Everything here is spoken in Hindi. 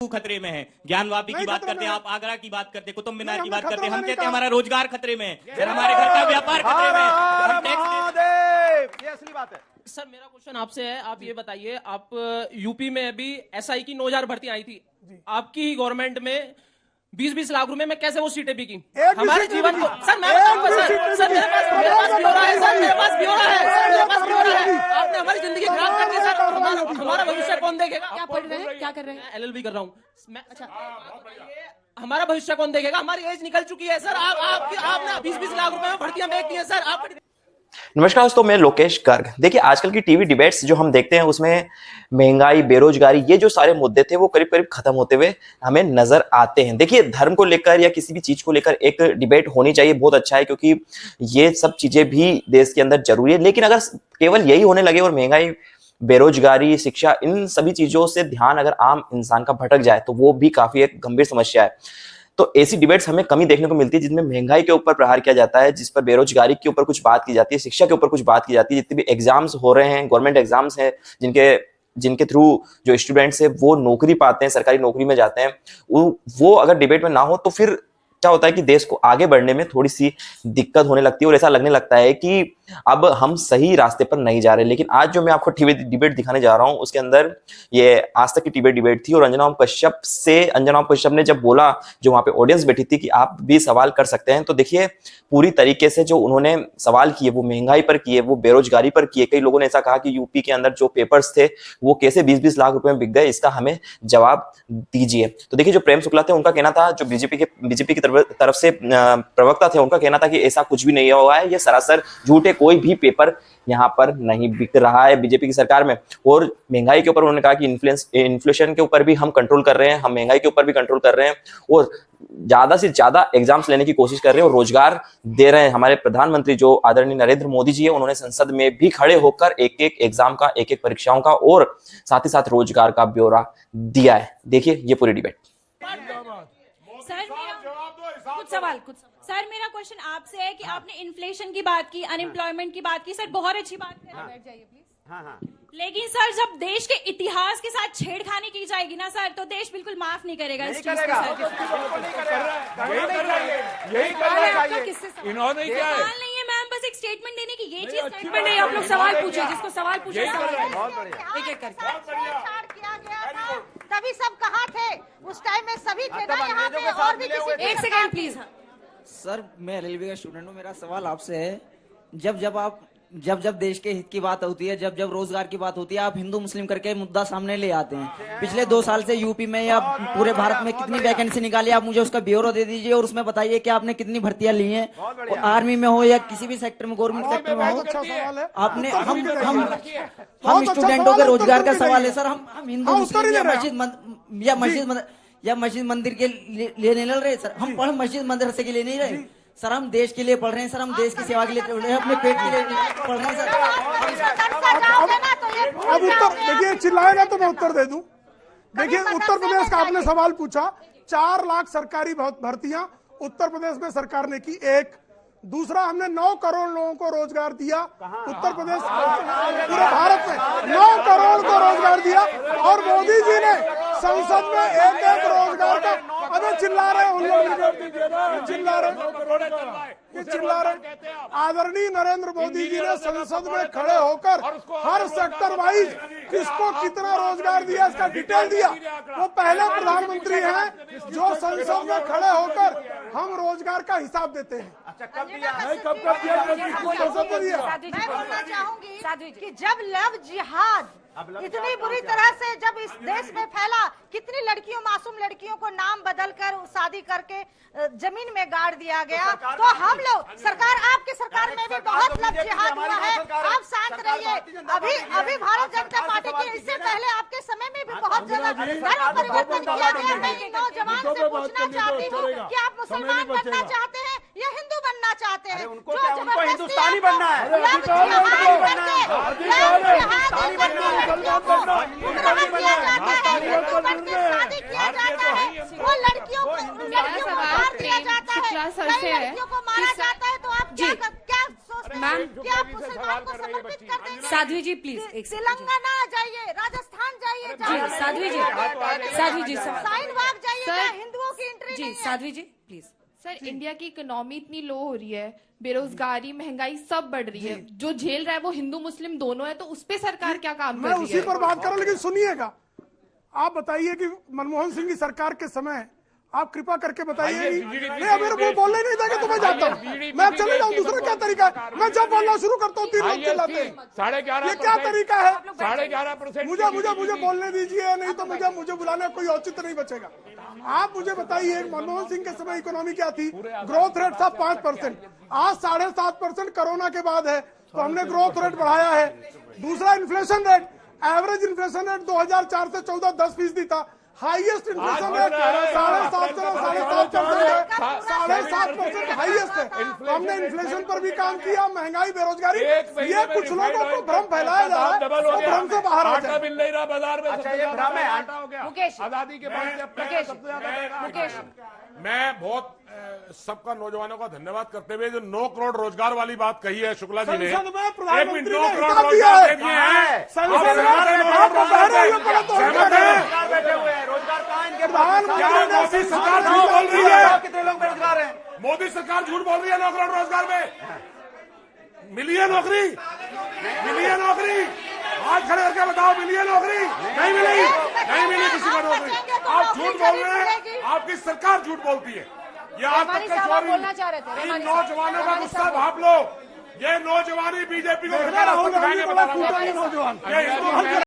खतरे में है। ज्ञानवापी की बात करते हैं आप, आगरा की बात करते हैं, कुतुब मीनार की बात करते हैं। हम कहते हैं हमारा रोजगार खतरे में है, सर हमारे घर का व्यापार खतरे में है। ये असली बात है। सर मेरा क्वेश्चन आपसे है, आप ये बताइए, आप यूपी में अभी एसआई की 9000 भर्ती आई थी, आपकी गवर्नमेंट में 20-20 लाख रुपए में कैसे वो सीटें बिकी हमारे जीवन को? सर मैं सर मेरे पास ब्यौरा है, सर मेरे पास ब्यौरा है। आपने हमारी जिंदगी खराब कर दी सर। हमारा भविष्य कौन देखेगा? क्या पढ़ रहे हैं, क्या कर रहे हैं? LLB कर रहा हूँ मैं। अच्छा हमारा भविष्य कौन देखेगा? हमारी एज निकल चुकी है सर। आपने 20-20 लाख रुपए में भर्तियां बेच दी है सर। आप नमस्कार दोस्तों, मैं लोकेश गर्ग। देखिए, आजकल की टीवी डिबेट्स जो हम देखते हैं उसमें महंगाई, बेरोजगारी, ये जो सारे मुद्दे थे वो करीब करीब खत्म होते हुए हमें नजर आते हैं। देखिए, धर्म को लेकर या किसी भी चीज को लेकर एक डिबेट होनी चाहिए, बहुत अच्छा है, क्योंकि ये सब चीजें भी देश के अंदर जरूरी है। लेकिन अगर केवल यही होने लगे और महंगाई, बेरोजगारी, शिक्षा, इन सभी चीजों से ध्यान अगर आम इंसान का भटक जाए तो वो भी काफी एक गंभीर समस्या है। तो ऐसी डिबेट्स हमें कमी देखने को मिलती है जिसमें महंगाई के ऊपर प्रहार किया जाता है, जिस पर बेरोजगारी के ऊपर कुछ बात की जाती है, शिक्षा के ऊपर कुछ बात की जाती है। जितने भी एग्जाम्स हो रहे हैं, गवर्नमेंट एग्जाम्स हैं, जिनके थ्रू जो स्टूडेंट्स है वो नौकरी पाते हैं, सरकारी नौकरी में जाते हैं, वो अगर डिबेट में ना हो तो फिर क्या होता है कि देश को आगे बढ़ने में थोड़ी सी दिक्कत होने लगती है और ऐसा लगने लगता है कि अब हम सही रास्ते पर नहीं जा रहे। लेकिन आज जो मैं आपको टीवी डिबेट दिखाने जा रहा हूं उसके अंदर ये आज तक की टीवी डिबेट थी और अंजना ओम कश्यप ने जब बोला, जो वहां पे ऑडियंस बैठी थी, कि आप भी सवाल कर सकते हैं, तो देखिए पूरी तरीके से जो उन्होंने सवाल किए वो महंगाई पर किए, वो बेरोजगारी पर किए। कई लोगों ने ऐसा कहा कि यूपी के अंदर जो पेपर्स थे वो कैसे 20-20 लाख रुपए में बिक गए, इसका हमें जवाब दीजिए। तो देखिए, जो प्रेम शुक्ला थे उनका कहना था, जो बीजेपी की तरफ से प्रवक्ता थे, उनका कहना था कि ऐसा कुछ भी नहीं हुआ है, ये सरासर झूठे, कोई भी पेपर यहाँ पर नहीं बिक रहा है बीजेपी की सरकार में। और महंगाई के ऊपर उन्होंने कहा कि इन्फ्लेशन के ऊपर भी हम कंट्रोल कर रहे हैं, हम महंगाई के ऊपर भी कंट्रोल कर रहे हैं और ज्यादा से ज्यादा एग्जाम्स लेने की कोशिश कर रहे हैं और रोजगार दे रहे हैं। हमारे प्रधानमंत्री जो आदरणीय नरेंद्र मोदी जी है, उन्होंने संसद में भी खड़े होकर एक एक एग्जाम का, एक एक परीक्षाओं का और साथ ही साथ रोजगार का ब्यौरा दिया है। देखिए ये पूरी डिबेट। सर मेरा क्वेश्चन आपसे है कि आपने इन्फ्लेशन की बात की, अनएम्प्लॉयमेंट की बात की, सर बहुत अच्छी बात है। बैठ जाइए प्लीज। लेकिन सर जब देश के इतिहास के साथ छेड़खानी की जाएगी ना सर, तो देश बिल्कुल माफ नहीं करेगा इस चीज को सर। इन्होंने क्या सवाल नहीं है मैम, बस एक स्टेटमेंट देने की, ये चीज स्टेटमेंट नहीं। आप लोग सवाल पूछिए, जिसको सवाल पूछे एक एक करके। तभी सब कहाँ थे उस टाइम में? सभी थे ना यहाँ पे, और भी किसी। एक सेकंड प्लीज। सर मैं LLB का स्टूडेंट हूँ, मेरा सवाल आपसे है, जब देश के हित की बात होती है, जब रोजगार की बात होती है, आप हिंदू मुस्लिम करके मुद्दा सामने ले आते हैं। पिछले 2 साल से यूपी में या पूरे भारत में कितनी वैकेंसी निकाली, आप मुझे उसका ब्यौरा दे दीजिए और उसमें बताइए कि आपने कितनी भर्तियां ली हैं, आर्मी में हो या किसी भी सेक्टर में, गवर्नमेंट सेक्टर में हो। आपने हम स्टूडेंटों के रोजगार का सवाल है सर। हम हिंदू मुस्लिम या मस्जिद मंदिर के लिए नहीं लड़ रहे सर। हम मस्जिद मदरसे के लिए नहीं रहे सर, हम देश के लिए पढ़ रहे हैं सर, हम देश की सेवा के लिए पढ़ रहे हैं, अपने पेट के लिए पढ़ रहे हैं सर। अब उत्तर देखिए, चिल्लाएगा तो मैं उत्तर दे दूं। देखिए, उत्तर प्रदेश का आपने सवाल पूछा, 4 लाख सरकारी भर्तियां उत्तर प्रदेश में सरकार ने की। एक दूसरा, हमने 9 करोड़ लोगों को रोजगार दिया उत्तर प्रदेश, पूरे भारत में 9 करोड़ को रोजगार दिया। और मोदी जी ने संसद में एक रोजगार का, अबे चिल्ला रहे उन लोग, चिल्ला रहे। आदरणीय नरेंद्र मोदी जी ने संसद में खड़े होकर हर सेक्टर वाइज किसको कितना रोजगार दिया इसका डिटेल दिया। वो पहले प्रधानमंत्री हैं जो संसद में खड़े होकर हम रोजगार का हिसाब देते हैं। कब दिया? मैं बोलना चाहूंगी कि जब लव जिहाद इतनी बुरी तरह से जब इस देश में फैला, कितनी लड़कियों, मासूम लड़कियों को नाम बदलकर शादी करके जमीन में गाड़ दिया गया। तो हम लोग सरकार, आपकी सरकार में भी बहुत लव जिहाद हुआ है। आप शांत रहिए। अभी भारत जनता पार्टी के, इससे पहले आपके समय में भी बहुत जगह धर्म परिवर्तन किया गया। मैं नौजवान से पूछना चाहती हूँ कि आप मुसलमान बनना चाहते हैं या हिंदू बनना चाहते हैं? उनको हिंदुस्तानी बनना है। शादी किया जाता है, वो लड़कियों को मार दिया जाता है, लड़कियों को मारा जाता है। तो आप क्या सोचते हैं कि आप मुसलमान को समर्पित कर देंगे? साध्वी जी प्लीज, तेलंगाना जाइए, राजस्थान जाइए, साध्वी जी साइन भाग जाइए, सर, हिंदुओं की एंट्री जी नहीं है। साध्वी जी प्लीज। सर इंडिया की इकोनॉमी इतनी लो हो रही है, बेरोजगारी महंगाई सब बढ़ रही है, जो झेल रहा है वो हिंदू मुस्लिम दोनों है, तो उस पे सरकार क्या काम मैं कर रही उसी है? पर बात कर रहा हूं, लेकिन सुनिएगा। आप बताइए कि मनमोहन सिंह की सरकार के समय आप कृपा करके बताइए कि नहीं, मेरे को बोलने नहीं देंगे तो मैं जाता हूँ, मैं अब चले जाऊँ। दूसरा क्या तरीका है? मैं जब बोलना शुरू करता हूँ 3 लोग चिल्लाते हैं। 11.5%। ये क्या तरीका है? 11.5%। मुझे बोलने दीजिए, नहीं तो मुझे बुलाने का कोई औचित्य नहीं बचेगा। आप मुझे बताइए, मनमोहन सिंह के समय इकोनॉमी क्या थी? ग्रोथ रेट था 5%, आज 7.5% कोरोना के बाद है, तो हमने ग्रोथ रेट बढ़ाया है। दूसरा inflation rate, average inflation rate 2004 से 14 10% था। हाईएस्ट इन्फ्लेशन रेट 7.5% है, 7.5% हाईएस्ट है। तो हमने इन्फ्लेशन पर भी काम किया, महंगाई, बेरोजगारी, ये कुछ लोगों को भ्रम फैलाया जा रहा है, वो भ्रम से बाहर आ जाए। मिल नहीं रहा बाजार में। अच्छा, ये भ्रम है। आटा हो गया। मुकेश, आजादी के बाद से अब तक सबसे ज्यादा मुकेश, मैं बहुत सबका नौजवानों का धन्यवाद करते हुए जो 9 करोड़ रोजगार वाली बात कही है शुक्ला जी ने, संसद में प्रधानमंत्री 9 ने करोड़ हिसाब दिया रोजगार है। दे दिए हैं। संसद में आपको कह रहे हैं, पहले तो हम कह रहे हैं। बैठे हुए हैं, रोजगार कहाँ इनके पास? प्रधानमंत्री ने मोदी सरकार झूठ बोल रही है? कितने लोग बेरोजगार हैं? मोदी सरकार झूठ बोल रही है। 9 करोड़ रोजगार में मिली है नौकरी, मिली है नौकरी? हाथ खड़े करके बताओ, मिली है नौकरी? नहीं मिली, नहीं मिली किसी को नौकरी। आप झूठ बोल रहे हैं, आपकी सरकार झूठ बोलती है। ये आज तक का चोरी, इन नौजवानों का गुस्सा भाप लो। ये नौजवानी बीजेपी को राहुल गांधी बड़ा कूटा नौजवान।